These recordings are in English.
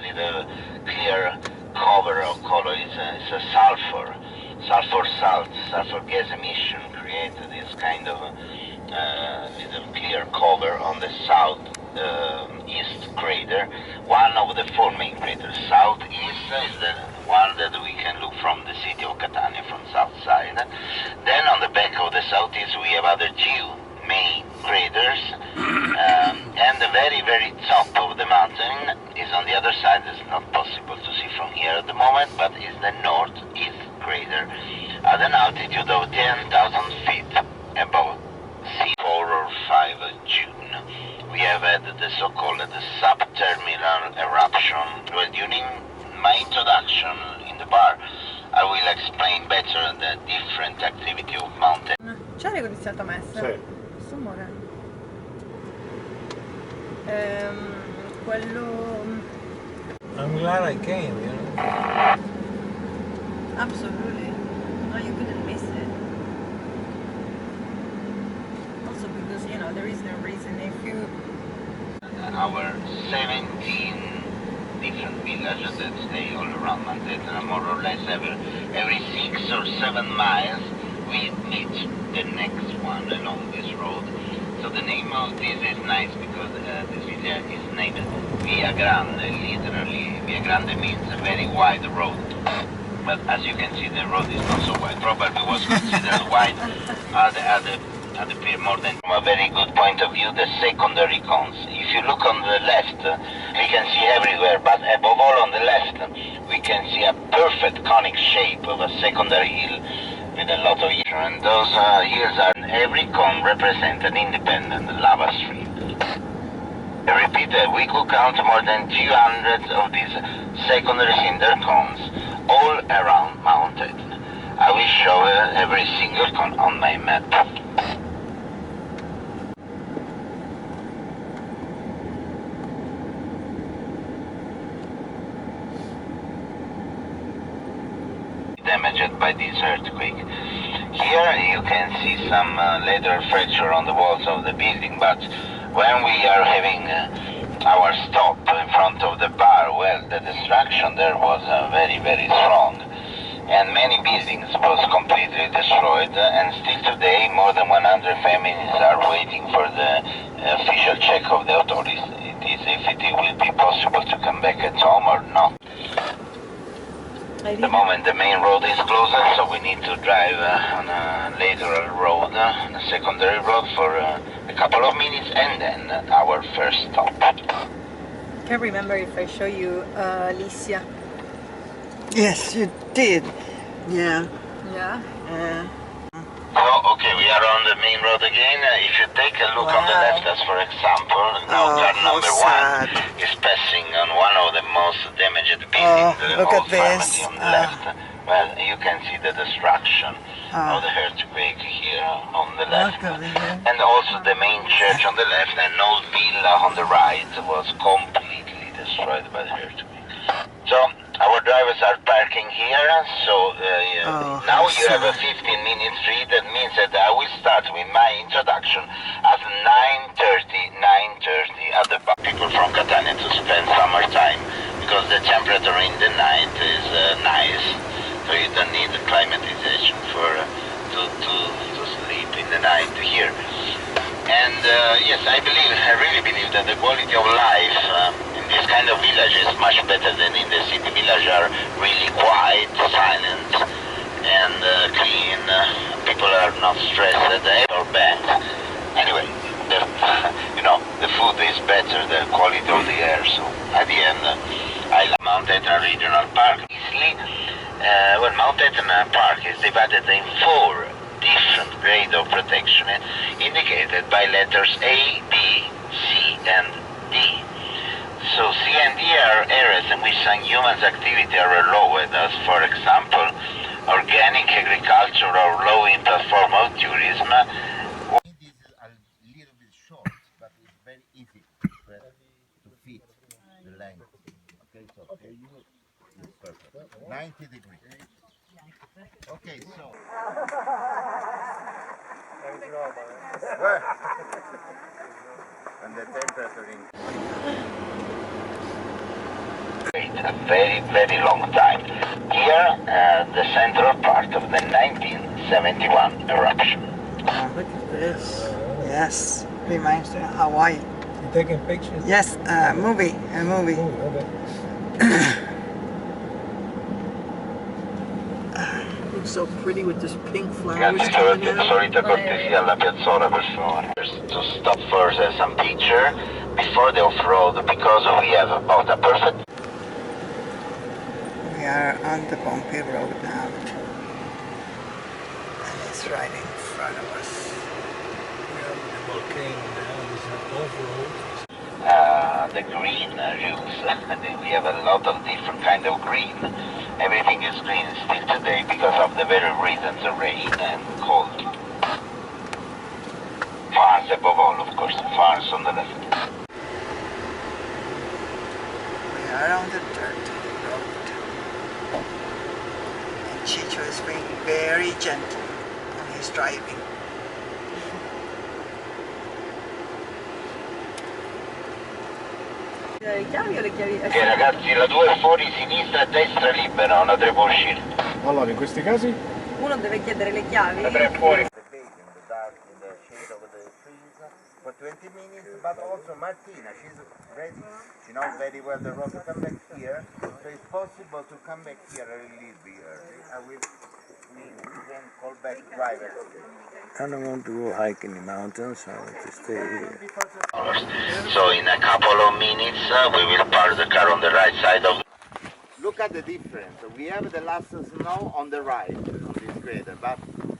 The clear cover of color is a sulfur salt, sulfur gas emission created this kind of little clear cover on the south east crater, one of the four main craters. Southeast is the one that we can look from the city of Catania from south side. Then on the back of the southeast we have other two main craters, and the very top of the mountain is on the other side. It's not possible to see from here at the moment, but is the northeast crater at an altitude of 10,000 feet above sea. 4 or 5 June we have had the so-called subterminal eruption. Well, during my introduction in the bar I will explain better the different activity of mountain. C'è l'aria condizionata messa? Sì. Sto morendo. Quello... I'm glad I came, you know. Absolutely. No, you couldn't miss it. Also because, you know, there is no reason if you... Our 17 different villages that stay all around Mount Etna, more or less every 6 or 7 miles we meet the next one along this road. So the name of this is nice because this village is named Via Grande. Literally, Via Grande means a very wide road. But as you can see, the road is not so wide. Probably was considered wide at the period more than. From a very good point of view, the secondary cones. If you look on the left, we can see everywhere, but above all on the left, we can see a perfect conic shape of a secondary hill with a lot of hills. And those hills are, every cone represents an independent lava stream. I repeat that we could count more than 200 of these secondary cinder cones all around Mount Etna. I will show every single cone on my map. Damaged by this earthquake. Here you can see some leather fracture on the walls of the building, but when we are having our stop in front of the bar, well, the destruction there was very strong, and many buildings was completely destroyed, and still today more than 100 families are waiting for the official check of the authorities. It is if it will be possible to come back at home or not. At the moment the main road is closed, so we need to drive on a lateral road, a secondary road for a couple of minutes, and then our first stop. I can't remember if I show you Alicia. Yes, you did. Yeah. Yeah? Oh, okay, we are on the main road again. If you take a look on the left, as for example, now car number 1 is passing on one of the most damaged buildings, the look old at this. pharmacy on the left. Well, you can see the destruction of the earthquake here on the left. And also the main church on the left and an old villa on the right was completely destroyed by the earthquake. So our drivers are parking here, so now you have a 15-minute free. That means that I will start with my introduction at 9:30 at the bar. People from Catania to spend summertime because the temperature in the night is nice, so you don't need climatization to sleep in the night here. And yes, I really believe that the quality of life in this kind of village is much better than in the city. Villages are really quiet, silent, and clean. People are not stressed or bad. Anyway, the food is better, the quality of the air. So at the end, I like Mount Etna Regional Park. Well, Mount Etna Park is divided in 4 different grades of protection indicated by letters A, B, C, and D. So C and D are areas in which some human activity are allowed, as for example, organic agriculture or low-impact form of tourism. This is a little bit short, but it's very easy to fit the length. Okay, so for you, it's perfect. 90 degrees. Okay, so. Well, and the temperature in. A very, very long time. Here, the central part of the 1971 eruption. Oh, look at this. Yes, reminds me of Hawaii. You taking pictures? Yes, a movie. Okay. Looks so pretty with this pink flowers Ragazzi, coming out. solita cortesia alla piazzola per favore. To stop for some picture before the off-road because we have about a perfect. We are on the bumpy road now. And it's right in front of us. We have the volcano now. It's an off-road. The green juice. We have a lot of different kind of green. Everything is green still today because of the very reasons of rain and cold. Farms above all, of course. Farms on the left. We are on the dirt road. And Chicho is being very gentle when he's driving. Le chiavi o le chiavi? Ok ragazzi, la 2 è fuori, sinistra e destra libera, una 3 può uscire. Allora, in questi casi? Uno deve chiedere le chiavi. La 3 è fuori. For 20 minutes, but also Martina, she's ready. She knows very well the road to come back here, so it's possible to come back here a little bit early. We can call back driver. I don't want to go hike in the mountains, I want to stay here. So in a couple of minutes, we will park the car on the right side of. Look at the difference. We have the last snow on the right on this crater, but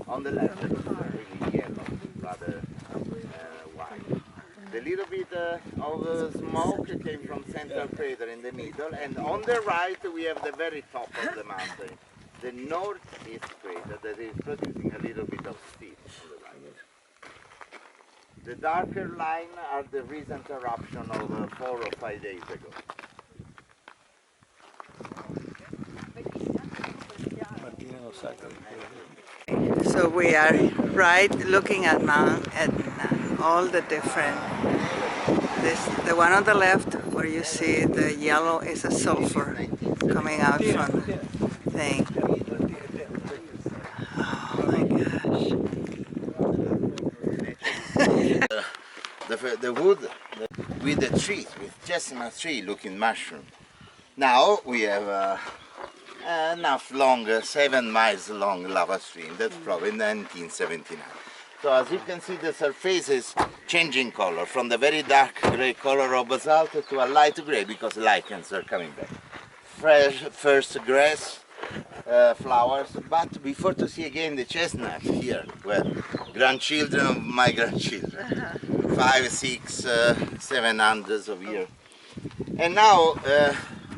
on the left it's really yellow, rather white. The little bit of smoke came from central crater in the middle, and on the right we have the very top of the mountain, the northeast crater that is producing a little bit of steam on the right. The darker line are the recent eruption of 4 or 5 days ago. Martina lo sa che So we are right looking at Mount Etna, all the different, the one on the left where you see the yellow is a sulfur coming out from the thing. Oh my gosh. The wood with the trees, with chestnut tree looking mushroom. Now we have enough long, 7 miles long lava stream. That's probably 1979. So as you can see, the surface is changing color from the very dark gray color of basalt to a light gray because lichens are coming back. Fresh first grass, flowers, but before to see again the chestnut here, well, grandchildren of my grandchildren, 5, 6, 700 of years. And now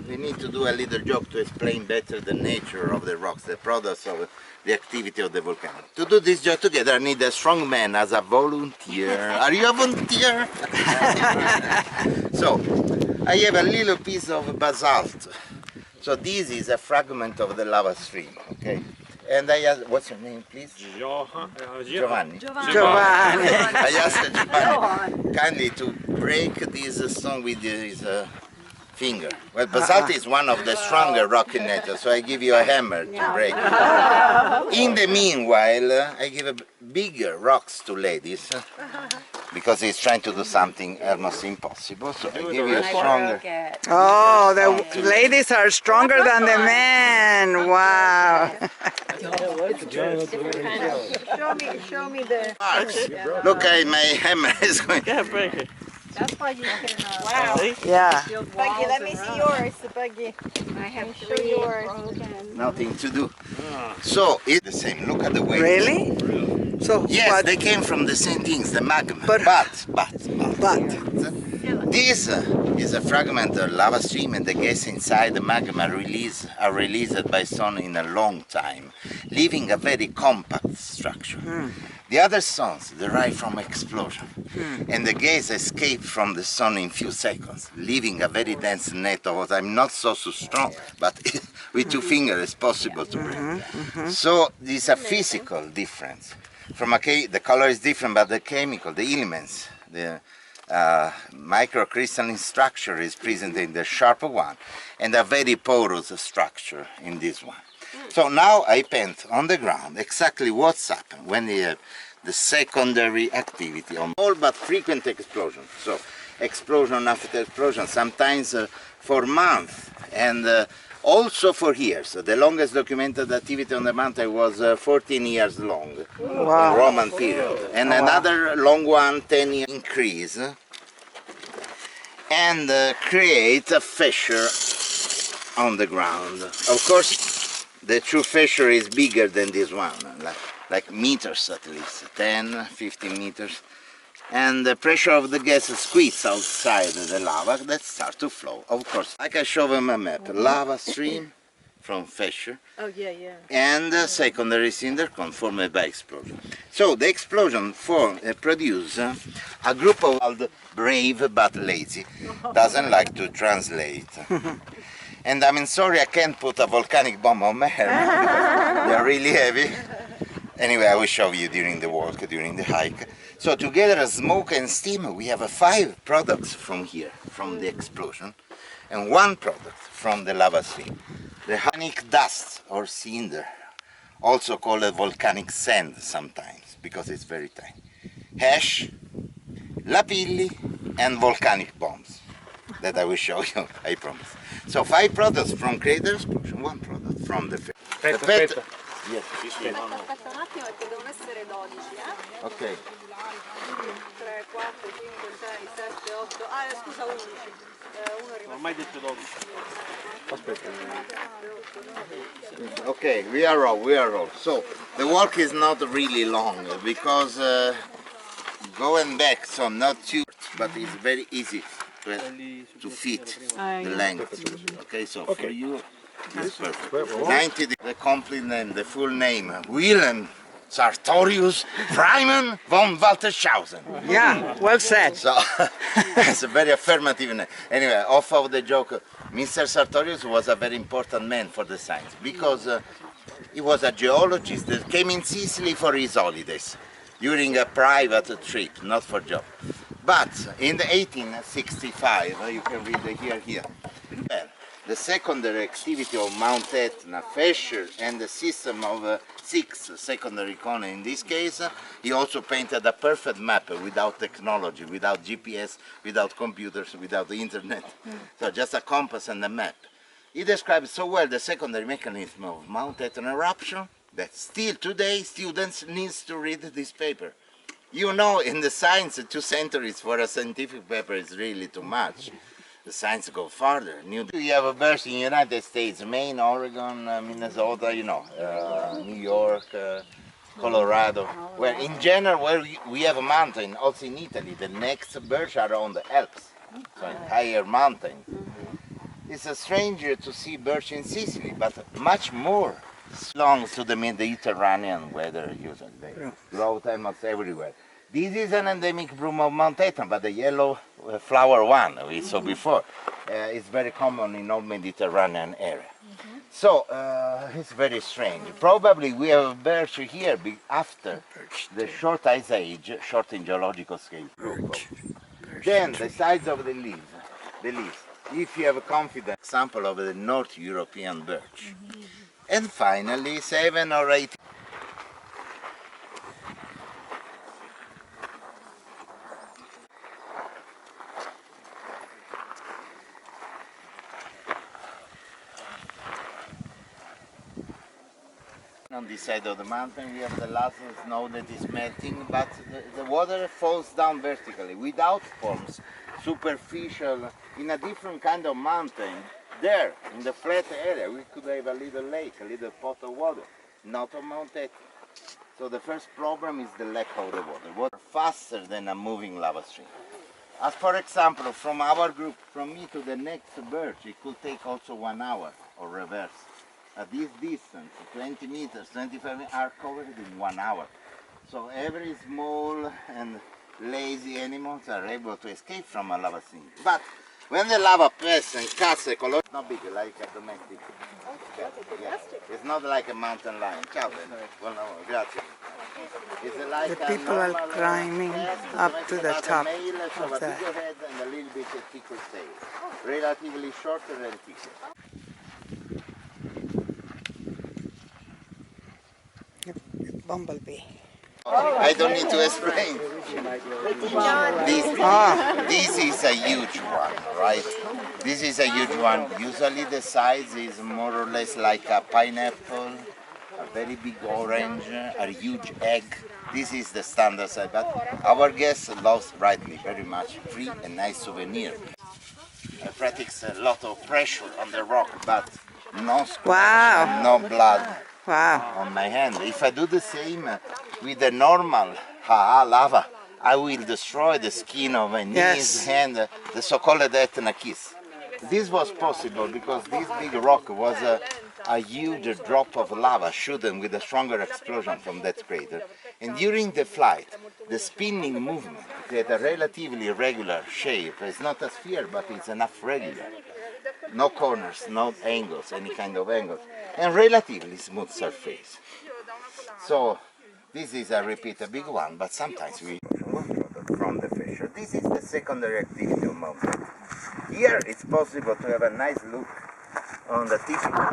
we need to do a little job to explain better the nature of the rocks, the products of the activity of the volcano. To do this job together, I need a strong man as a volunteer. Are you a volunteer? So, I have a little piece of basalt. So this is a fragment of the lava stream, okay? And I asked, what's your name, please? Giovanni. Giovanni. I asked Giovanni kindly to break this stone with his finger. Well, basalt is one of the stronger rock in nature, so I give you a hammer to break it. In the meanwhile, I give bigger rocks to ladies because he's trying to do something almost impossible. So I give you a stronger. Oh, the ladies are stronger than the men. Wow. Show me the. Look at my hammer is going. That's why you can. Wow. Yeah. Buggy, let me see yours, Buggy. I have 3 yours. Nothing to do. So it's the same. Look at the weight. Really? So Yes, what? they came from the same things, the magma. But- But this is a fragment of lava stream, and the gas inside the magma are released by sun in a long time, leaving a very compact structure. The other stones derive from explosion, and the gas escaped from the sun in few seconds, leaving a very dense net of what I'm not so strong, but with 2 fingers it's possible to break. So this is a physical difference. From the color is different, but the chemical, the elements, microcrystalline structure is present in the sharp one, and a very porous structure in this one. So now I paint on the ground exactly what's happened when you have the secondary activity on all but frequent explosions. So explosion after explosion, sometimes for months, and also for years. The longest documented activity on the mountain was 14 years long, Wow. Roman period, and another long one, 10 year increase, and create a fissure on the ground. Of course, the true fissure is bigger than this one, like meters at least, 10, 15 meters. And the pressure of the gas squeezes outside the lava that starts to flow. Of course, like I show them a map, lava stream from fissure, and secondary cinder cone formed by explosion. So the explosion produce a group of called brave but lazy, doesn't like to translate. And I'm sorry I can't put a volcanic bomb on my hair, because they're really heavy. Anyway, I will show you during the walk, during the hike. So together, smoke and steam, we have 5 products from here, from the explosion, and 1 product from the lava stream. The volcanic dust or cinder, also called volcanic sand sometimes, because it's very tiny. Ash, lapilli, and volcanic bombs, that I will show you, I promise. So 5 products from crater explosion, 1 product from the Aspetta. Yes. Aspetta un attimo perché devono essere 12, Ok. 3, 4, 5, 6, 7, 8, scusa 11. Uno rimane. Ormai detto 12. Aspetta. Okay, we are all. So the walk is not really long because going back, so not too, but it's very easy to fit the length. Okay, so for you, it's perfect. 90, the complete name, the full name, Wilhelm Sartorius Freimann von Waltershausen. Yeah, well said. So it's a very affirmative name. Anyway, off of the joke, Mr. Sartorius was a very important man for the science because he was a geologist that came in Sicily for his holidays during a private trip, not for job. But in the 1865, you can read here, well, the secondary activity of Mount Etna, fissure, and the system of 6 secondary cones in this case, he also painted a perfect map without technology, without GPS, without computers, without the internet. So just a compass and a map. He described so well the secondary mechanism of Mount Etna eruption that still today students need to read this paper. You know, in the science, 2 centuries for a scientific paper is really too much. The science go farther. We have a birds in the United States, Maine, Oregon, Minnesota, you know, New York, Colorado, where in general where we have a mountain, also in Italy, the next birds are on the Alps, so in higher mountains. It's a stranger to see birds in Sicily, but much more belongs to the Mediterranean weather usually. They grow almost everywhere. This is an endemic bloom of Mount Etna, but the yellow flower one we saw before is very common in all Mediterranean area. So it's very strange. Probably we have birds here after the short ice age, short in geological scale. Then the size of the leaves. If you have a confident example of the North European birch. And finally 7 or 8. On this side of the mountain we have the last snow that is melting, but the water falls down vertically without forms, superficial, in a different kind of mountain. There, in the flat area, we could have a little lake, a little pot of water, not on Mount Etna. So the first problem is the lack of the water. Water faster than a moving lava stream. As for example, from our group, from me to the next birch, it could take also 1 hour or reverse. At this distance, 20 meters, 25 meters, are covered in 1 hour. So every small and lazy animals are able to escape from a lava stream. But when the lava passes and cuts the color, it's not big like a domestic cat. Yeah. It's not like a mountain lion. Ciao, bene. Buon lavoro, grazie. The people are climbing up to the top of that. Head and a little bit thicker tail. Relatively shorter and thicker. Bumblebee. I don't need to explain. This is a huge one, right? This is a huge one. Usually the size is more or less like a pineapple, a very big orange, a huge egg. This is the standard size, but our guest loves rightly very much free and nice souvenir. I practice a lot of pressure on the rock, but no scratch and no blood on my hand. If I do the same with the normal lava, I will destroy the skin of my knees, hand, the so-called Etna kiss. This was possible because this big rock was a huge drop of lava shooting with a stronger explosion from that crater. And during the flight, the spinning movement created a relatively regular shape. It's not a sphere, but it's enough regular. No corners, no angles, any kind of angles, and relatively smooth surface. So this is, I repeat, a big one, but sometimes we from the fissure. This is the secondary activity of mountain. Here it's possible to have a nice look on the typical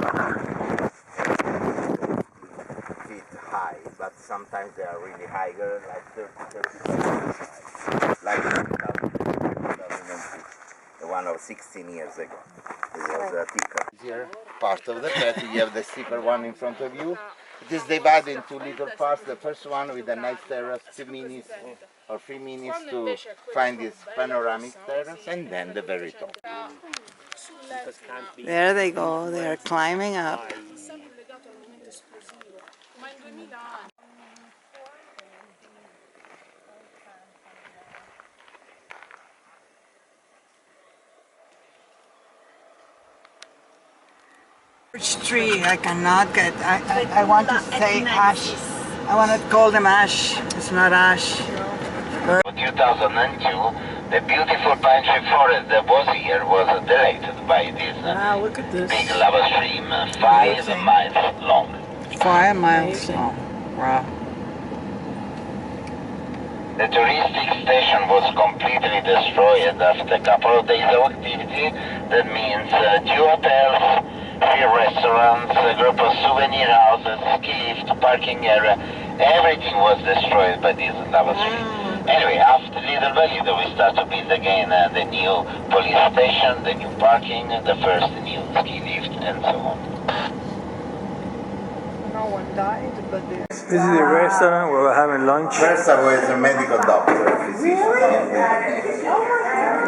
feet high, but sometimes they are really higher, like 30, like 2002, the one of 16 years ago. It was a thicker. Here, part of the path, you have the steeper one in front of you. It is divided into little parts. The first one with a nice terrace, 2 minutes or 3 minutes to find this panoramic terrace, and then the very top. There they go, they are climbing up. Birch tree, I cannot get, I want to say ash. I want to call them ash, it's not ash. 2002, the beautiful pine tree forest that was here was deleted by this look at this. big lava stream, 5 miles long. 5 miles long, wow. The touristic station was completely destroyed after a couple of days of activity. That means 2 hotels, 3 restaurants, a group of souvenir houses, ski lift, parking area. Everything was destroyed by this lava stream. Anyway, after Little by little we start to build again the new police station, the new parking, the first new ski lift, and so on. No one died, but This is the restaurant where we're having lunch. First I was a medical doctor, physician. And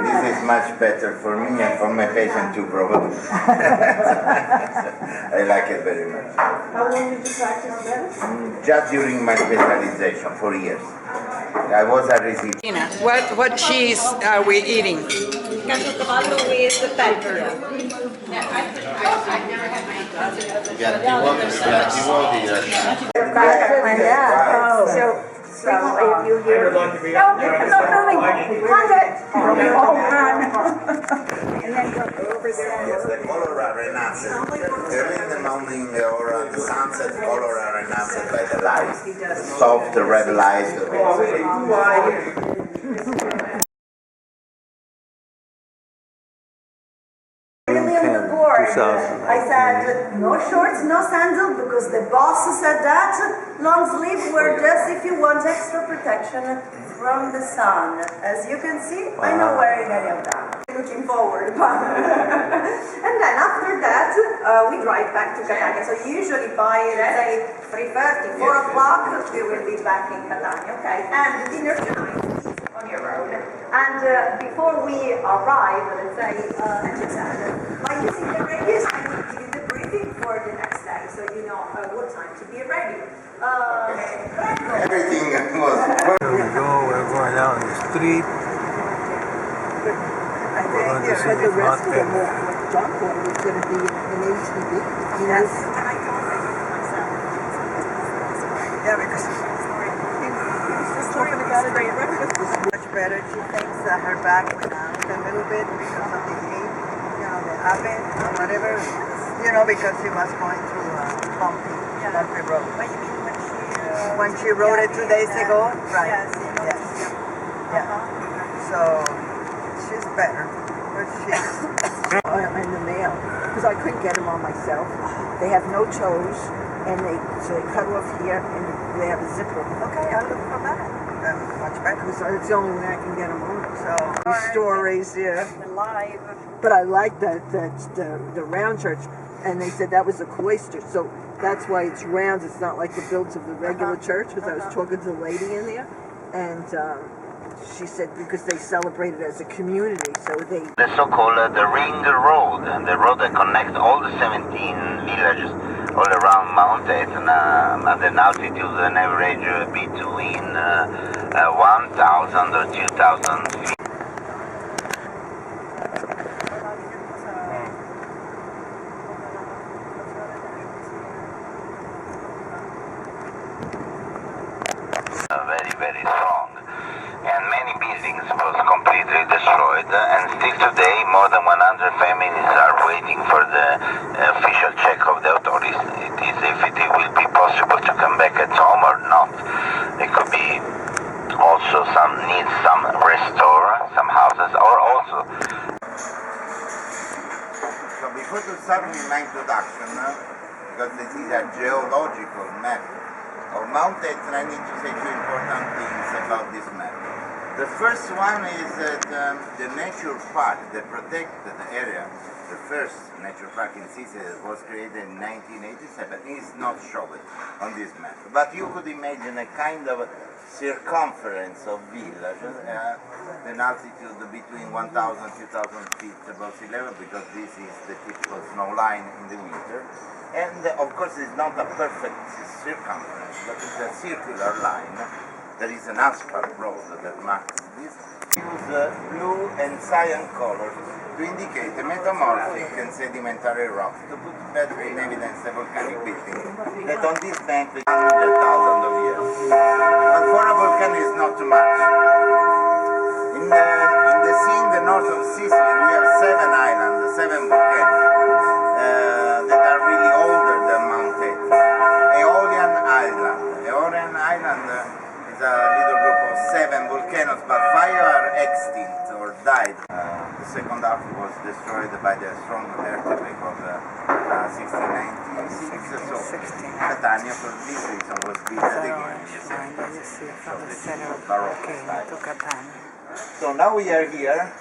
this is much better for me and for my patient too, probably. I like it very much. How long did you practice then? Just during my specialization, 4 years. I was a resident. What cheese are we eating? Caciocavallo with the pepper. So if you hear, no, you're not moving. And then go over there. Yes, the color are enhanced. Early in the morning or the sunset, color are enhanced by the light. Soft red light. I said, no shorts, no sandals, because the boss said that. Long sleeves were just if you want extra protection from the sun. As you can see, I'm not wearing any of that. Looking forward. And then after that, we drive back to Catania. So usually by, let's say, 3:30, 4 o'clock, we will be back in Catania, okay? And dinner tonight on your road. And before we arrive, let's say, by using the radius, I will give you the briefing for the next day, so you know what time to be ready. Everything was. Here we go, we're going out on the street. I think the rest of the junk one is going to be in HDD. Yes. And I told her myself. Yeah, because he's just talking about it. It's much better. She thinks her back went out a little bit because of the heat, the oven or whatever, because he was going through bumpy road. What you mean when she when she wrote it 2 days ago? Right. Yes. Yes. Yeah. So she's better. But she's in the mail because I couldn't get them on myself. They have no toes, and they cut off here, and they have a zipper. Okay, I'll look for that. Much better. So it's the only way I can get them on. So stories, yeah. The live. But I like the round church, and they said that was a cloister, so that's why it's round. It's not like the builds of the regular church. Because I was talking to the lady in there, and she said because they celebrate it as a community, so they. The so-called the Ring Road, the road that connects all the 17 villages all around Mount Etna at an altitude an average between 1,000 or 2,000 feet. Very, very strong. And many buildings was completely destroyed, and still today more than 100 families are waiting for the official check of the authorities. It is if it will be possible to come back at home or not. It could be also some restore some houses, or also. So before to start with my introduction, because this is a geological map of Mount Etna, I need to say two important things about this map. The first one is that the nature park, the protected area, the first nature park in Sicily was created in 1987, is not shown on this map. But you could imagine a kind of circumference of villages, an altitude between 1,000 and 2,000 feet above sea level, because this is the typical snow line in the winter. And of course it's not a perfect circumference, but it's a circular line. There is an asphalt road that marks this. Use blue and cyan colors to indicate the metamorphic and sedimentary rocks to put better in evidence the volcanic building that on this bank for 100,000 of years. But for a volcano is not too much. In the sea in the north of Sicily we have 7 islands, 7 volcanoes that are really older than Mount Etna. Aeolian Island is a little group of 7 volcanoes, but 5 are extinct or died. The second half was destroyed by the strong earthquake of 1696, so Catania for this reason was built again. So now we are here,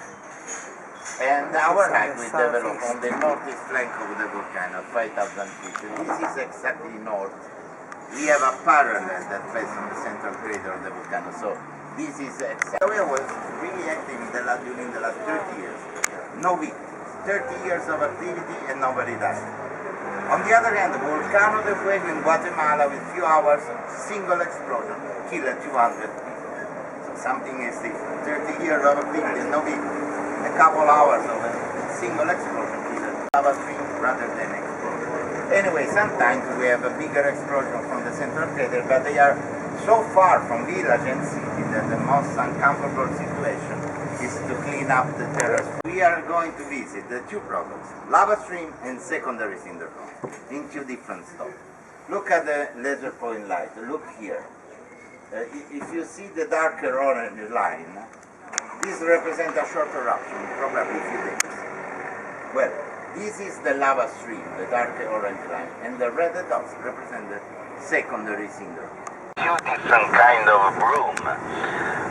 and our height will develop on the northeast flank of the volcano, 5,000 feet. This is exactly north. We have a parallel that passes on the central crater of the volcano. So this is exactly. The area was really active during the last 30 years. No victims. 30 years of activity and nobody died. On the other hand, the Volcano de Fuego in Guatemala, with few hours, single explosion, killed 200 people. So something is different. 30 years of activity and no victims. A couple hours of a single explosion killed lava stream rather than explosion. Anyway, sometimes we have a bigger explosion from the central crater, but they are so far from village and city that the most uncomfortable situation is to clean up the terrace. We are going to visit the two products, lava stream and secondary cinder cone, in two different stops. Look at the laser point light. Look here. If you see the darker orange line, this represents a short eruption, probably a few days. Well, this is the lava stream, the darker orange line, and the red dots represent the secondary cinder. Two different kind of broom.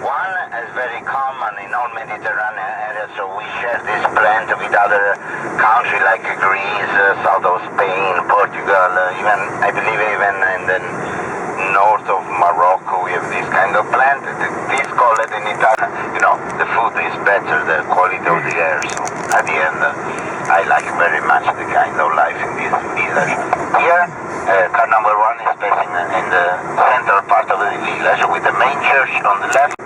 One is very common in all Mediterranean areas, so we share this plant with other countries like Greece, south of Spain, Portugal, even I believe even in the north of Morocco we have this kind of plant. This called in Italian, you know, the food is better, the quality of the air. So at the end, I like very much the kind of life in this village. Here, car number 1 is passing in the central part of the village with the main church on the left.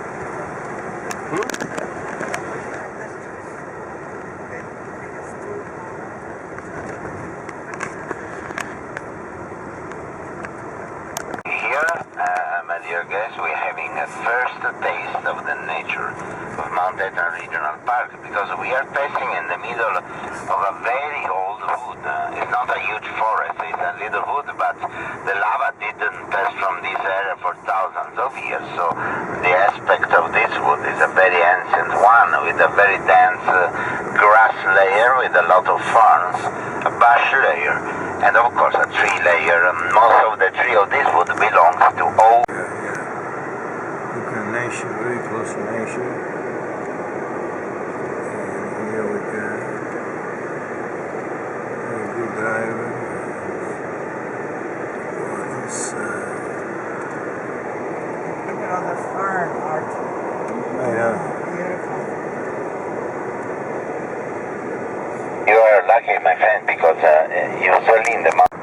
Here, my dear guests, we're having a first taste of the nature of Mount Etna Regional Park, because we are passing in the middle of a very old wood. It's not a huge forest, it's a little wood, but the lava didn't disappears from this area for thousands of years. So the aspect of this wood is a very ancient one with a very dense grass layer with a lot of ferns, a bush layer, and of course a tree layer. Most of the tree of this wood belongs to old. Look at nature, very close to nature. And here we go. A good driver. On this side. Look at all the fern art. Yeah. Beautiful. You are lucky, my friend, because usually in the mountains